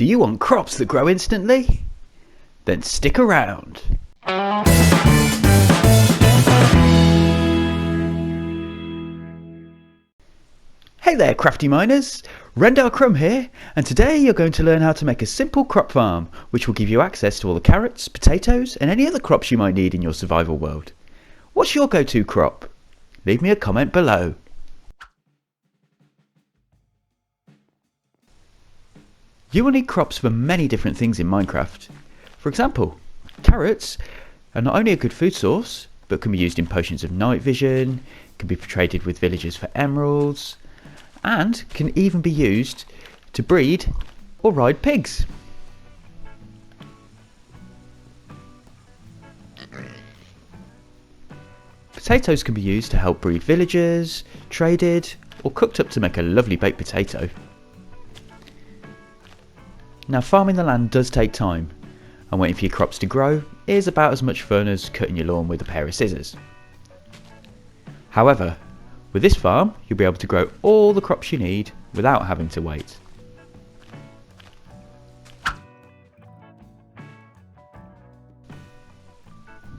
Do you want crops that grow instantly? Then stick around. Hey there crafty miners, RendarCrumb here, and today you're going to learn how to make a simple crop farm which will give you access to all the carrots, potatoes and any other crops you might need in your survival world. What's your go-to crop? Leave me a comment below. You will need crops for many different things in Minecraft. For example, carrots are not only a good food source, but can be used in potions of night vision, can be traded with villagers for emeralds, and can even be used to breed or ride pigs. Potatoes can be used to help breed villagers, traded, or cooked up to make a lovely baked potato. Now, farming the land does take time, and waiting for your crops to grow is about as much fun as cutting your lawn with a pair of scissors. However, with this farm, you'll be able to grow all the crops you need without having to wait.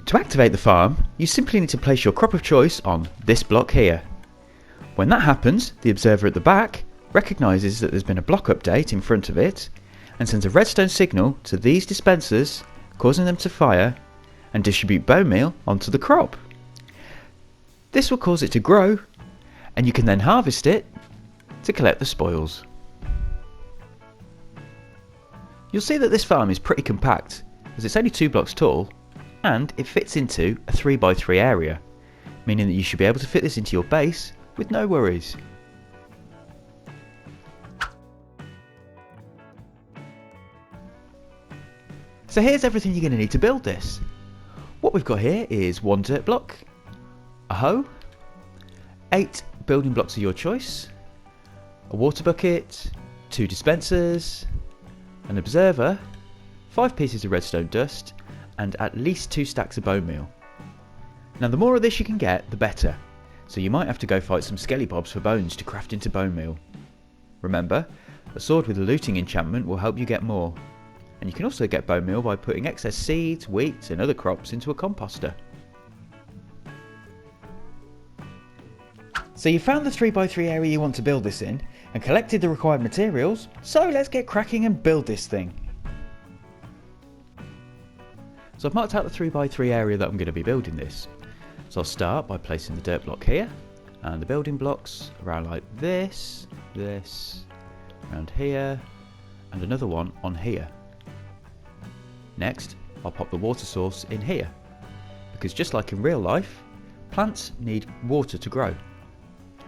To activate the farm, you simply need to place your crop of choice on this block here. When that happens, the observer at the back recognises that there's been a block update in front of it and sends a redstone signal to these dispensers, causing them to fire and distribute bone meal onto the crop. This will cause it to grow, and you can then harvest it to collect the spoils. You'll see that this farm is pretty compact, as it's only 2 blocks tall, and it fits into a 3x3 area, meaning that you should be able to fit this into your base with no worries. So here's everything you're going to need to build this. What we've got here is 1 dirt block, a hoe, 8 building blocks of your choice, a water bucket, 2 dispensers, an observer, 5 pieces of redstone dust, and at least 2 stacks of bone meal. Now the more of this you can get, the better, so you might have to go fight some skellybobs for bones to craft into bone meal. Remember, a sword with a looting enchantment will help you get more. And you can also get bone meal by putting excess seeds, wheat and other crops into a composter. So you found the 3x3 area you want to build this in and collected the required materials, so let's get cracking and build this thing. So I've marked out the 3x3 area that I'm going to be building this. So I'll start by placing the dirt block here and the building blocks around like this, around here and another one on here. Next, I'll pop the water source in here, because just like in real life, plants need water to grow.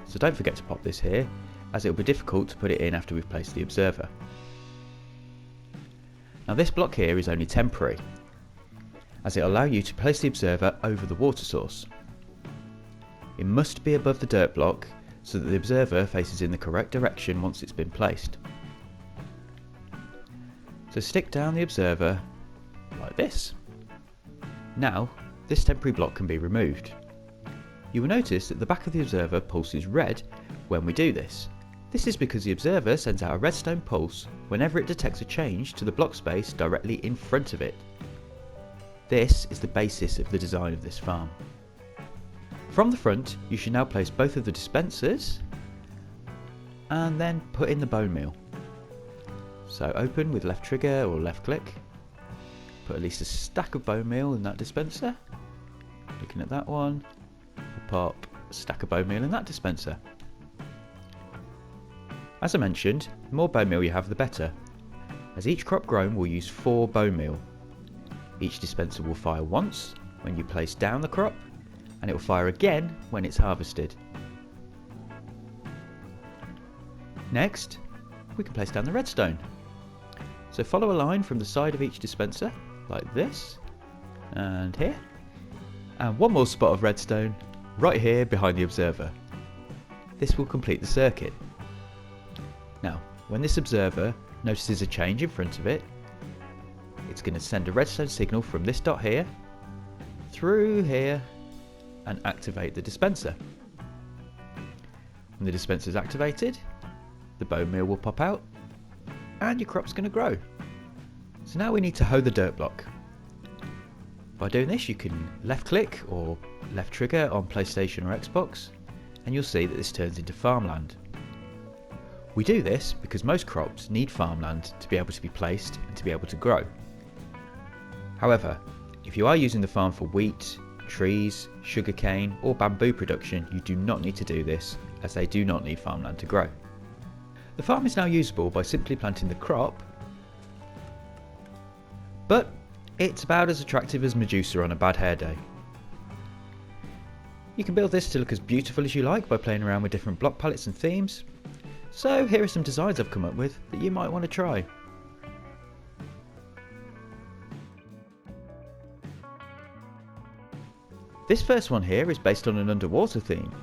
So don't forget to pop this here, as it will be difficult to put it in after we've placed the observer. Now this block here is only temporary, as it will allow you to place the observer over the water source. It must be above the dirt block so that the observer faces in the correct direction once it's been placed. So stick down the observer like this. Now, this temporary block can be removed. You will notice that the back of the observer pulses red when we do this. This is because the observer sends out a redstone pulse whenever it detects a change to the block space directly in front of it. This is the basis of the design of this farm. From the front, you should now place both of the dispensers and then put in the bone meal. So open with left trigger or left click. Put at least a stack of bone meal in that dispenser. Looking at that one, we'll pop a stack of bone meal in that dispenser. As I mentioned, the more bone meal you have the better, as each crop grown will use 4 bone meal. Each dispenser will fire once when you place down the crop, and it will fire again when it's harvested. Next, we can place down the redstone. So follow a line from the side of each dispenser, like this, and here, and one more spot of redstone right here behind the observer. This will complete the circuit. Now, when this observer notices a change in front of it, it's going to send a redstone signal from this dot here, through here, and activate the dispenser. When the dispenser is activated, the bone meal will pop out and your crop's going to grow. So now we need to hoe the dirt block. By doing this, you can left click or left trigger on PlayStation or Xbox, and you'll see that this turns into farmland. We do this because most crops need farmland to be able to be placed and to be able to grow. However, if you are using the farm for wheat, trees, sugarcane or bamboo production, you do not need to do this, as they do not need farmland to grow. The farm is now usable by simply planting the crop, but it's about as attractive as Medusa on a bad hair day. You can build this to look as beautiful as you like by playing around with different block palettes and themes. So here are some designs I've come up with that you might want to try. This first one here is based on an underwater theme.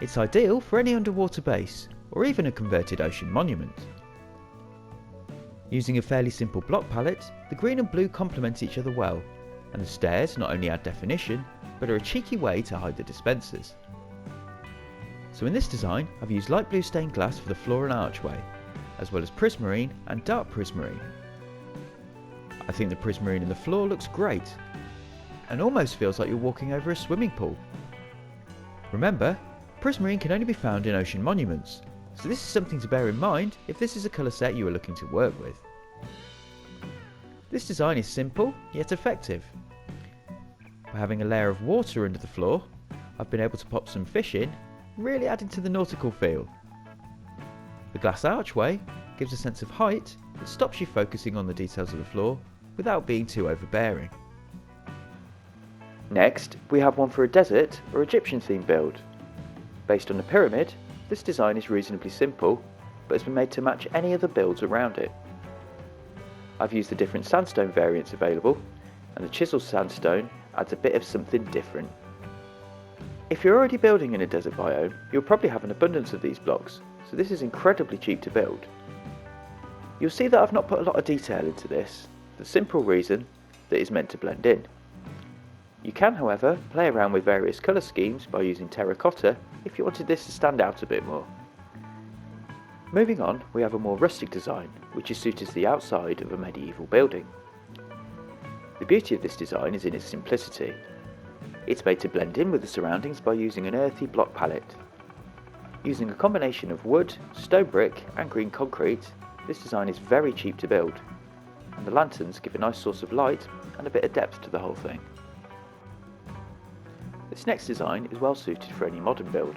It's ideal for any underwater base, or even a converted ocean monument. Using a fairly simple block palette, the green and blue complement each other well, and the stairs not only add definition, but are a cheeky way to hide the dispensers. So in this design, I've used light blue stained glass for the floor and archway, as well as prismarine and dark prismarine. I think the prismarine in the floor looks great, and almost feels like you're walking over a swimming pool. Remember, prismarine can only be found in ocean monuments, so this is something to bear in mind if this is a colour set you are looking to work with. This design is simple, yet effective. By having a layer of water under the floor, I've been able to pop some fish in, really adding to the nautical feel. The glass archway gives a sense of height that stops you focusing on the details of the floor without being too overbearing. Next, we have one for a desert or Egyptian themed build. Based on a pyramid, this design is reasonably simple, but has been made to match any other builds around it. I've used the different sandstone variants available, and the chisel sandstone adds a bit of something different. If you're already building in a desert biome, you'll probably have an abundance of these blocks, so this is incredibly cheap to build. You'll see that I've not put a lot of detail into this, for the simple reason that it's meant to blend in. You can, however, play around with various colour schemes by using terracotta if you wanted this to stand out a bit more. Moving on, we have a more rustic design, which is suited to the outside of a medieval building. The beauty of this design is in its simplicity. It's made to blend in with the surroundings by using an earthy block palette. Using a combination of wood, stone brick and green concrete, this design is very cheap to build, and the lanterns give a nice source of light and a bit of depth to the whole thing. This next design is well suited for any modern build.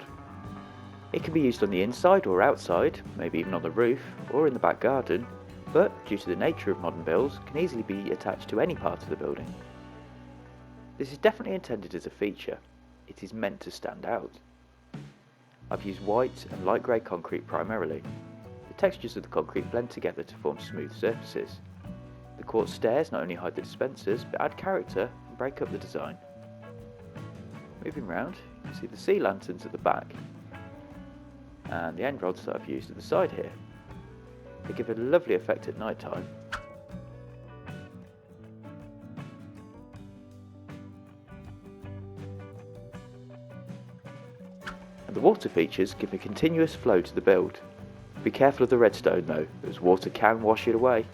It can be used on the inside or outside, maybe even on the roof or in the back garden, but due to the nature of modern builds, can easily be attached to any part of the building. This is definitely intended as a feature. It is meant to stand out. I've used white and light grey concrete primarily. The textures of the concrete blend together to form smooth surfaces. The quartz stairs not only hide the dispensers, but add character and break up the design. Moving round, you can see the sea lanterns at the back, and the end rods that I've used at the side here. They give a lovely effect at night time. And the water features give a continuous flow to the build. Be careful of the redstone though, as water can wash it away.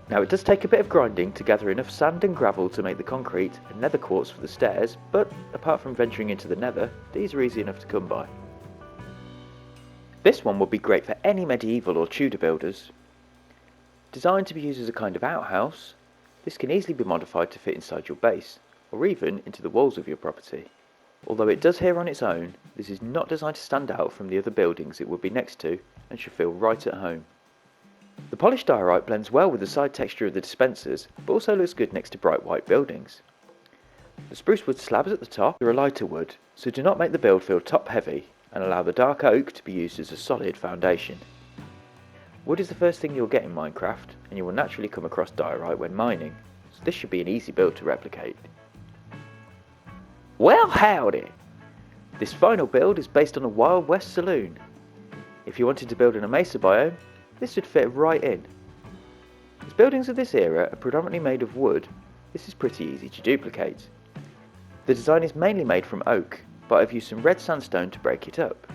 Now it does take a bit of grinding to gather enough sand and gravel to make the concrete and nether quartz for the stairs, but apart from venturing into the nether, these are easy enough to come by. This one would be great for any medieval or Tudor builders. Designed to be used as a kind of outhouse, this can easily be modified to fit inside your base, or even into the walls of your property. Although it does here on its own, this is not designed to stand out from the other buildings it would be next to and should feel right at home. The polished diorite blends well with the side texture of the dispensers, but also looks good next to bright white buildings. The spruce wood slabs at the top are a lighter wood, so do not make the build feel top heavy and allow the dark oak to be used as a solid foundation. Wood is the first thing you'll get in Minecraft, and you will naturally come across diorite when mining, so this should be an easy build to replicate. Well howdy! This final build is based on a Wild West saloon. If you wanted to build in a mesa biome, this should fit right in. As buildings of this era are predominantly made of wood, this is pretty easy to duplicate. The design is mainly made from oak, but I've used some red sandstone to break it up,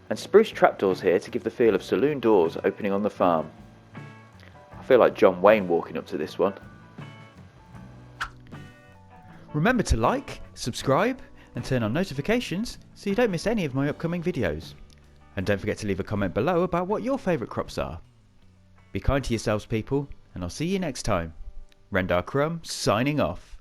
and spruce trapdoors here to give the feel of saloon doors opening on the farm. feel like John Wayne walking up to this one. Remember to like, subscribe and turn on notifications so you don't miss any of my upcoming videos. And don't forget to leave a comment below about what your favourite crops are. Be kind to yourselves, people, and I'll see you next time. RendarCrumb signing off.